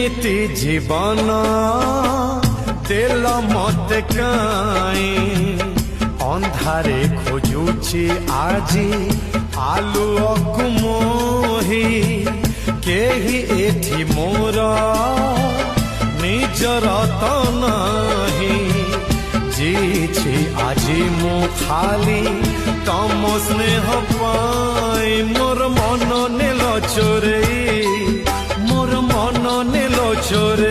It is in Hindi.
एमिति जीवन देल मते काई अंधारे खोजुची आजी आलुअकु मोही केही एठी मोर निजर त नाही जीछि आजी मु खाली तम स्नेह पाई मोर मन नेल चोरे मोर मन नेल चोरे